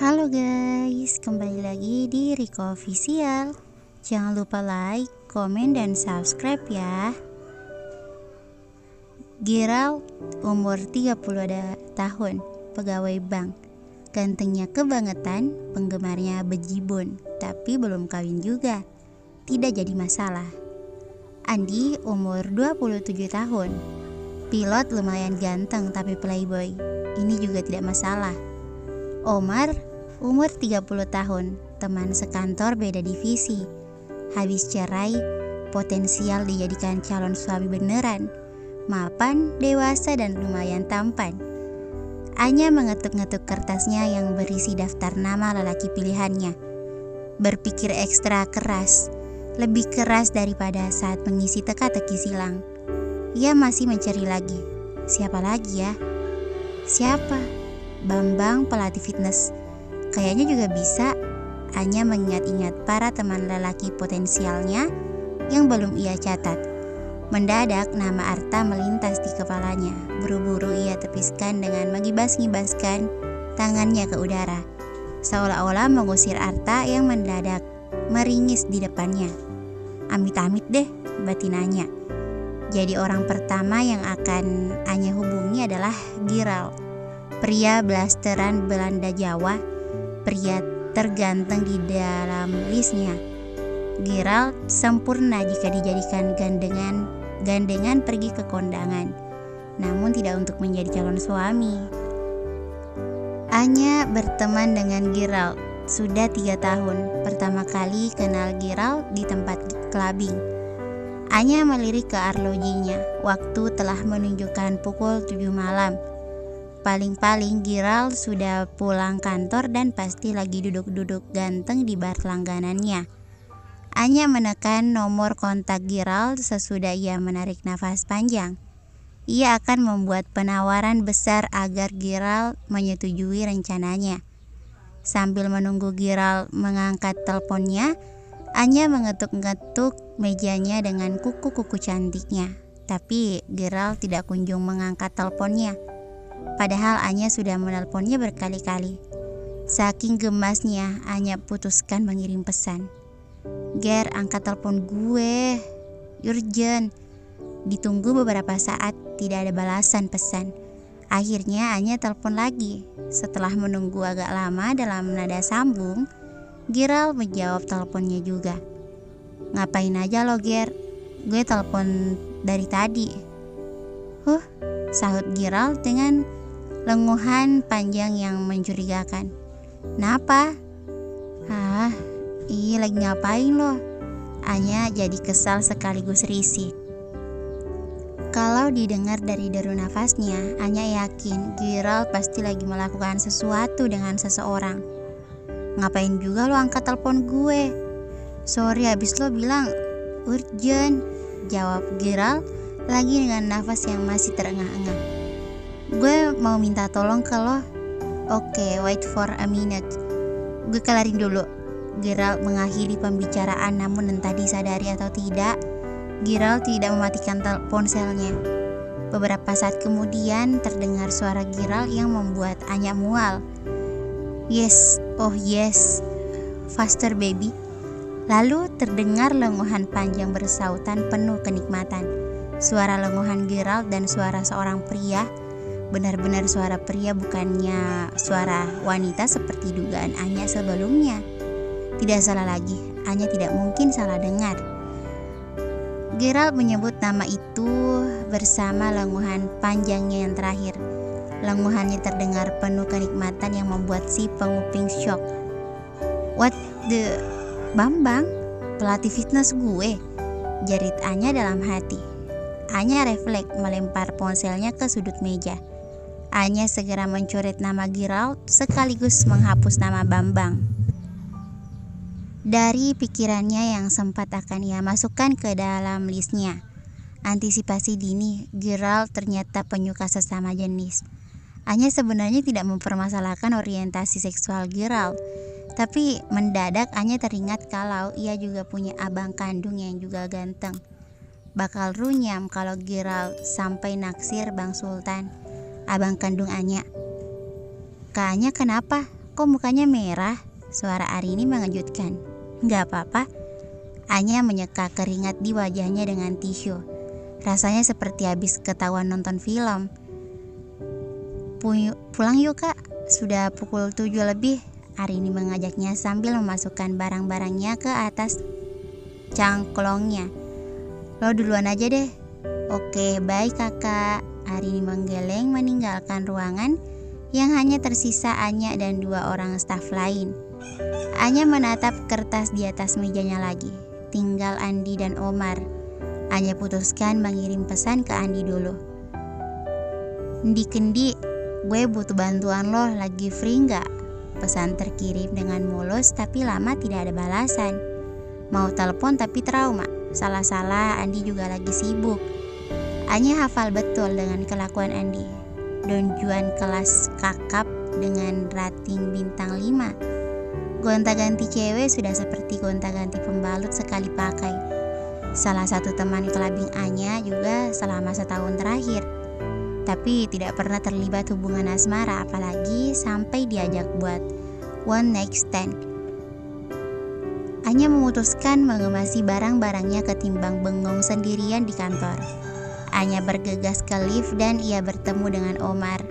Halo guys, kembali lagi di Riko Official. Jangan lupa like, komen, dan subscribe ya. Gerald umur 30 tahun, pegawai bank. Gantengnya kebangetan, penggemarnya bejibun, tapi belum kawin juga. Tidak jadi masalah. Andy umur 27 tahun. Pilot lumayan ganteng tapi playboy. Ini juga tidak masalah. Omar, umur 30 tahun, teman sekantor beda divisi. Habis cerai, potensial dijadikan calon suami beneran. Mapan, dewasa, dan lumayan tampan. Anya mengetuk-ngetuk kertasnya yang berisi daftar nama lelaki pilihannya. Berpikir ekstra keras, lebih keras daripada saat mengisi teka-teki silang. Ia masih mencari lagi. Siapa lagi ya? Siapa? Bambang, pelatih fitness. Kayaknya juga bisa. Anya mengingat-ingat para teman lelaki potensialnya yang belum ia catat. Mendadak nama Arta melintas di kepalanya. Buru-buru ia tepiskan dengan mengibas-ngibaskan tangannya ke udara, seolah-olah mengusir Arta yang mendadak meringis di depannya. Amit-amit deh, batinanya. Jadi orang pertama yang akan Anya hubungi adalah Gerald. Pria blasteran Belanda Jawa, pria terganteng di dalam listnya. Gerald sempurna jika dijadikan gandengan pergi ke kondangan, namun tidak untuk menjadi calon suami. Anya berteman dengan Gerald sudah 3 tahun. Pertama kali kenal Gerald di tempat clubbing. Anya melirik ke arlojinya. Waktu telah menunjukkan pukul 7 malam. Paling-paling Gerald sudah pulang kantor dan pasti lagi duduk-duduk ganteng di bar langganannya. Anya menekan nomor kontak Gerald sesudah ia menarik nafas panjang. Ia akan membuat penawaran besar agar Gerald menyetujui rencananya. Sambil menunggu Gerald mengangkat teleponnya, Anya mengetuk-ngetuk mejanya dengan kuku-kuku cantiknya. Tapi Gerald tidak kunjung mengangkat teleponnya. Padahal Anya sudah menelponnya berkali-kali. Saking gemasnya, Anya putuskan mengirim pesan. Ger, angkat telepon gue, urgent. Ditunggu beberapa saat, tidak ada balasan pesan. Akhirnya Anya telepon lagi. Setelah menunggu agak lama dalam nada sambung, Gerald menjawab teleponnya juga. Ngapain aja lo Ger? Gue telepon dari tadi. Sahut Gerald dengan lenguhan panjang yang mencurigakan. Kenapa? Lagi ngapain lo? Anya jadi kesal sekaligus risih. Kalau didengar dari deru nafasnya, Anya yakin Gerald pasti lagi melakukan sesuatu dengan seseorang. Ngapain juga lo angkat telepon gue? Sorry, habis lo bilang urgent, jawab Gerald lagi dengan nafas yang masih terengah-engah. Gue mau minta tolong ke lo. Oke, wait for a minute. Gue kelarin dulu. Gerald mengakhiri pembicaraan, namun entah disadari atau tidak, Gerald tidak mematikan ponselnya. Beberapa saat kemudian terdengar suara Gerald yang membuat Anya mual. Yes, oh yes, faster baby. Lalu terdengar lenguhan panjang bersautan penuh kenikmatan. Suara lenguhan Gerald dan suara seorang pria. Benar-benar suara pria, bukannya suara wanita seperti dugaan Anya sebelumnya. Tidak salah lagi, Anya tidak mungkin salah dengar. Gerald menyebut nama itu bersama lenguhan panjangnya yang terakhir. Lenguhannya terdengar penuh kenikmatan yang membuat si penguping shock. What the... Bambang? Pelatih fitness gue? Jerit Anya dalam hati. Anya refleks melempar ponselnya ke sudut meja. Anya segera mencoret nama Gerald sekaligus menghapus nama Bambang dari pikirannya yang sempat akan ia masukkan ke dalam listnya. Antisipasi dini, Gerald ternyata penyuka sesama jenis. Anya sebenarnya tidak mempermasalahkan orientasi seksual Gerald, tapi mendadak Anya teringat kalau ia juga punya abang kandung yang juga ganteng. Bakal runyam kalau Gerald sampai naksir Bang Sultan, abang kandung Anya. Kak Anya kenapa? kok mukanya merah? Suara Arini mengejutkan. Nggak apa-apa. Anya menyeka keringat di wajahnya dengan tisu. Rasanya seperti habis ketahuan nonton film. Pulang yuk kak, sudah pukul 7 lebih. Arini mengajaknya sambil memasukkan barang-barangnya ke atas cangklongnya. Lo duluan aja deh. Oke, baik kakak. Arini menggeleng meninggalkan ruangan yang hanya tersisa Anya dan 2 orang staf lain. Anya menatap kertas di atas mejanya lagi. Tinggal Andi dan Omar. Anya putuskan mengirim pesan ke Andi dulu. Kendi, gue butuh bantuan lo, lagi free nggak? Pesan terkirim dengan mulus tapi lama tidak ada balasan. Mau telepon tapi trauma. Salah-salah, Andi juga lagi sibuk. Anya hafal betul dengan kelakuan Andi. Don Juan kelas kakap dengan rating bintang 5. Gonta-ganti cewek sudah seperti gonta-ganti pembalut sekali pakai. Salah satu teman kelabing Anya juga selama setahun terakhir. Tapi tidak pernah terlibat hubungan asmara, apalagi sampai diajak buat one night stand. Anya memutuskan mengemasi barang-barangnya ketimbang bengong sendirian di kantor. Anya bergegas ke lift dan ia bertemu dengan Omar.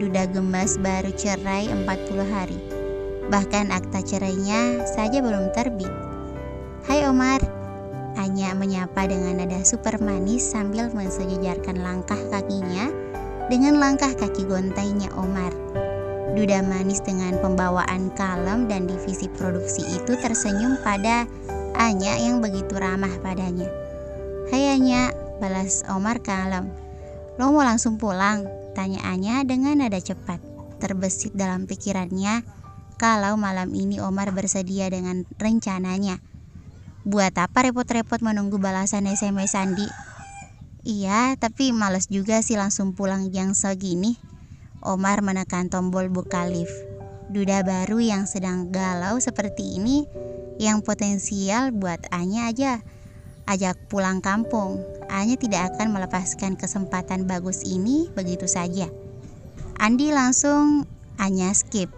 Duda gemas baru cerai 40 hari. Bahkan akta cerainya saja belum terbit. Hai Omar. Anya menyapa dengan nada super manis sambil mensejajarkan langkah kakinya dengan langkah kaki gontainya Omar. Duda manis dengan pembawaan kalem dan divisi produksi itu tersenyum pada Anya yang begitu ramah padanya. Hai Anya, balas Omar kalem. Lo mau langsung pulang? Tanya Anya dengan nada cepat. Terbesit dalam pikirannya kalau malam ini Omar bersedia dengan rencananya. Buat apa repot-repot menunggu balasan SMS Andi? Iya, tapi males juga sih langsung pulang jam segini. Omar menekan tombol buka lift. Duda baru yang sedang galau seperti ini yang potensial buat Anya aja ajak pulang kampung. Anya tidak akan melepaskan kesempatan bagus ini begitu saja. Andi langsung Anya skip.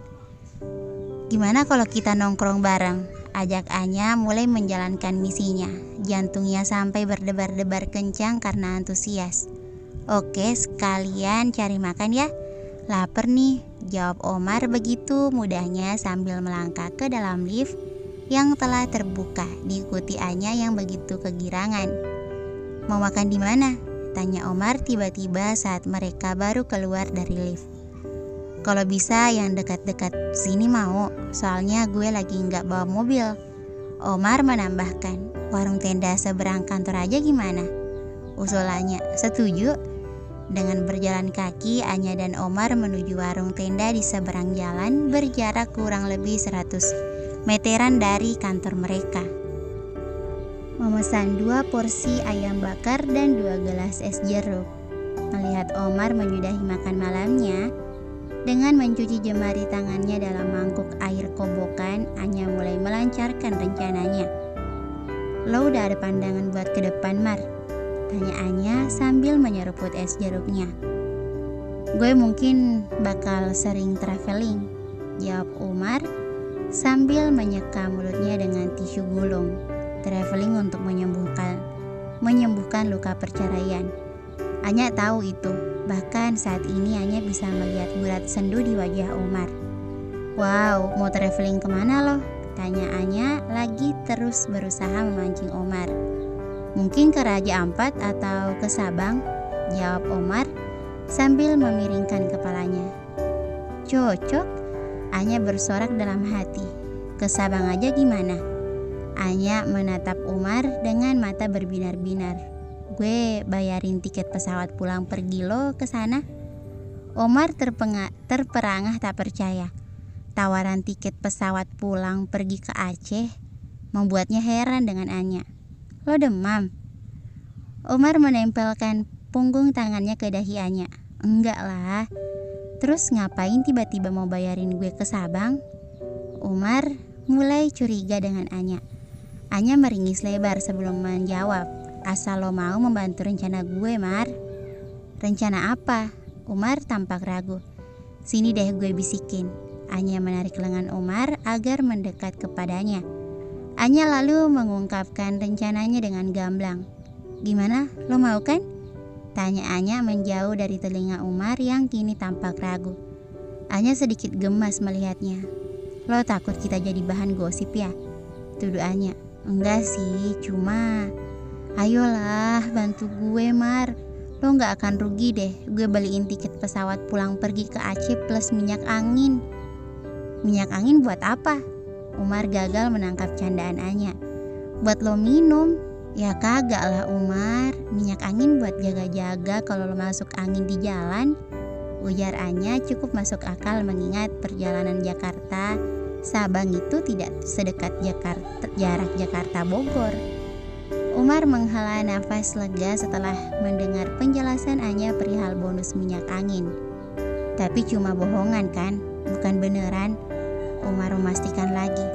Gimana kalau kita nongkrong bareng? Ajak Anya mulai menjalankan misinya. Jantungnya sampai berdebar-debar kencang karena antusias. Oke, sekalian cari makan ya. Laper nih, jawab Omar begitu mudahnya sambil melangkah ke dalam lift yang telah terbuka, diikuti Anya yang begitu kegirangan. Mau makan di mana? Tanya Omar tiba-tiba saat mereka baru keluar dari lift. Kalau bisa yang dekat-dekat sini mau, soalnya gue lagi nggak bawa mobil. Omar menambahkan, warung tenda seberang kantor aja gimana? Usulannya, setuju? Dengan berjalan kaki, Anya dan Omar menuju warung tenda di seberang jalan berjarak kurang lebih 100 meteran dari kantor mereka. Memesan 2 porsi ayam bakar dan 2 gelas es jeruk. Melihat Omar menyudahi makan malamnya, dengan mencuci jemari tangannya dalam mangkuk air kobokan, Anya mulai melancarkan rencananya. Lo udah ada pandangan buat ke depan, Mar? Tanya Anya sambil menyeruput es jeruknya. Gue mungkin bakal sering traveling, jawab Omar sambil menyeka mulutnya dengan tisu gulung. Traveling untuk menyembuhkan luka perceraian. Anya tahu itu. Bahkan saat ini Anya bisa melihat bulat sendu di wajah Omar. Wow, mau traveling kemana lo? Tanya Anya lagi terus berusaha memancing Omar. Mungkin ke Raja Ampat atau ke Sabang, jawab Omar sambil memiringkan kepalanya. Cocok, Anya bersorak dalam hati. Ke Sabang aja gimana? Anya menatap Omar dengan mata berbinar-binar. Gue bayarin tiket pesawat pulang pergi lo ke sana. Omar terperangah tak percaya. Tawaran tiket pesawat pulang pergi ke Aceh membuatnya heran dengan Anya. Lo demam? Omar menempelkan punggung tangannya ke dahi Anya. Enggak lah. Terus ngapain tiba-tiba mau bayarin gue ke Sabang? Omar mulai curiga dengan Anya. Anya meringis lebar sebelum menjawab. Asal lo mau membantu rencana gue, Mar. Rencana apa? Omar tampak ragu. Sini deh gue bisikin. Anya menarik lengan Umar agar mendekat kepadanya. Anya lalu mengungkapkan rencananya dengan gamblang. "Gimana, lo mau kan?" tanya Anya menjauh dari telinga Umar yang kini tampak ragu. Anya sedikit gemas melihatnya. "Lo takut kita jadi bahan gosip ya?" tuduh Anya. "Enggak sih, cuma ayolah bantu gue, Mar. Lo gak akan rugi deh, gue beliin tiket pesawat pulang pergi ke Aceh plus minyak angin." "Minyak angin buat apa?" Umar gagal menangkap candaan Anya. "Buat lo minum." "Ya kagak lah Umar, minyak angin buat jaga-jaga kalau lo masuk angin di jalan," ujar Anya. Cukup masuk akal mengingat perjalanan Jakarta Sabang itu tidak sedekat jarak Jakarta Bogor. Umar menghela nafas lega setelah mendengar penjelasan Anya perihal bonus minyak angin. "Tapi cuma bohongan kan, bukan beneran?" Umar memastikan lagi.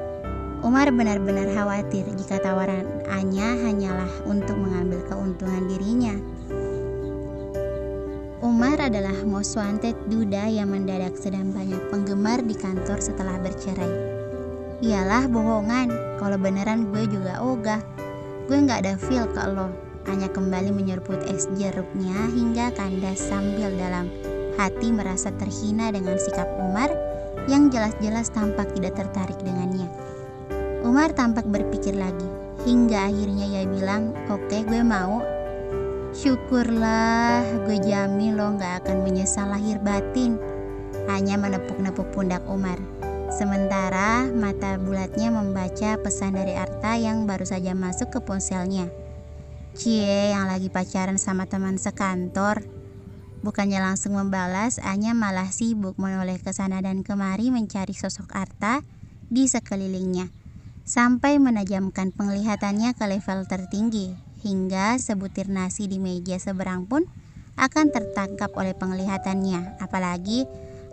Umar benar-benar khawatir jika tawaran Anya hanyalah untuk mengambil keuntungan dirinya. Umar adalah most wanted duda yang mendadak sedang banyak penggemar di kantor setelah bercerai. "Iyalah bohongan, kalau beneran gue juga ogah. Gue gak ada feel ke lo." Anya kembali menyeruput es jeruknya hingga kandas sambil dalam hati merasa terhina dengan sikap Umar yang jelas-jelas tampak tidak tertarik dengannya. Umar tampak berpikir lagi, hingga akhirnya ia bilang, "Oke, gue mau." "Syukurlah, gue jamin lo gak akan menyesal lahir batin." Anya menepuk-nepuk pundak Umar. Sementara mata bulatnya membaca pesan dari Arta yang baru saja masuk ke ponselnya. "Cie, yang lagi pacaran sama teman sekantor." Bukannya langsung membalas, Anya malah sibuk menoleh ke sana dan kemari mencari sosok Arta di sekelilingnya, sampai menajamkan penglihatannya ke level tertinggi, hingga sebutir nasi di meja seberang pun akan tertangkap oleh penglihatannya, apalagi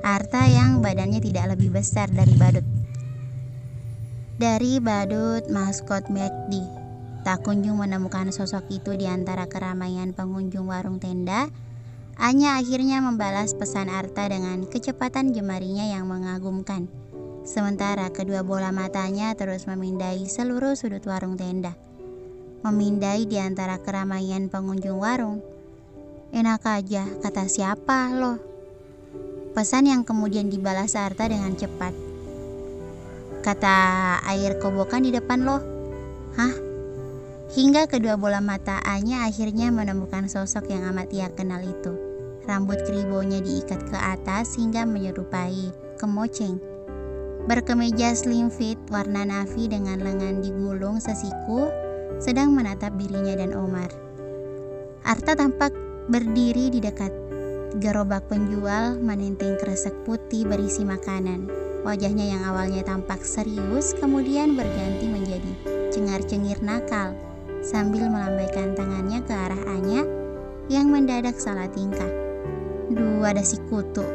Arta yang badannya tidak lebih besar dari badut maskot McD. Tak kunjung menemukan sosok itu di antara keramaian pengunjung warung tenda. Anya akhirnya membalas pesan Arta dengan kecepatan jemarinya yang mengagumkan. Sementara kedua bola matanya terus memindai seluruh sudut warung tenda. Memindai di antara keramaian pengunjung warung. "Enak aja, kata siapa lo?" Pesan yang kemudian dibalas Arta dengan cepat. "Kata air kobokan di depan lo." "Hah?" Hingga kedua bola mata Anya akhirnya menemukan sosok yang amat ia kenal itu. Rambut keribonya diikat ke atas hingga menyerupai kemoceng. Berkemeja slim fit warna navy dengan lengan digulung sesiku, sedang menatap dirinya dan Umar. Arta tampak berdiri di dekat gerobak penjual menenteng kresek putih berisi makanan. Wajahnya yang awalnya tampak serius kemudian berganti menjadi cengar-cengir nakal sambil melambaikan tangannya ke arah Anya yang mendadak salah tingkah. "Duh, ada si kutu.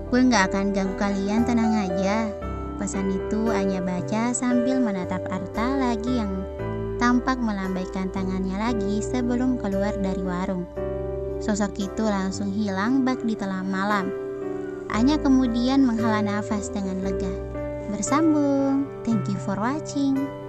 Gue gak akan ganggu kalian, tenang aja." Pesan itu Anya baca sambil menatap Arta lagi yang tampak melambaikan tangannya lagi sebelum keluar dari warung. Sosok itu langsung hilang bak di telan malam. Anya kemudian menghela nafas dengan lega. Bersambung. Thank you for watching.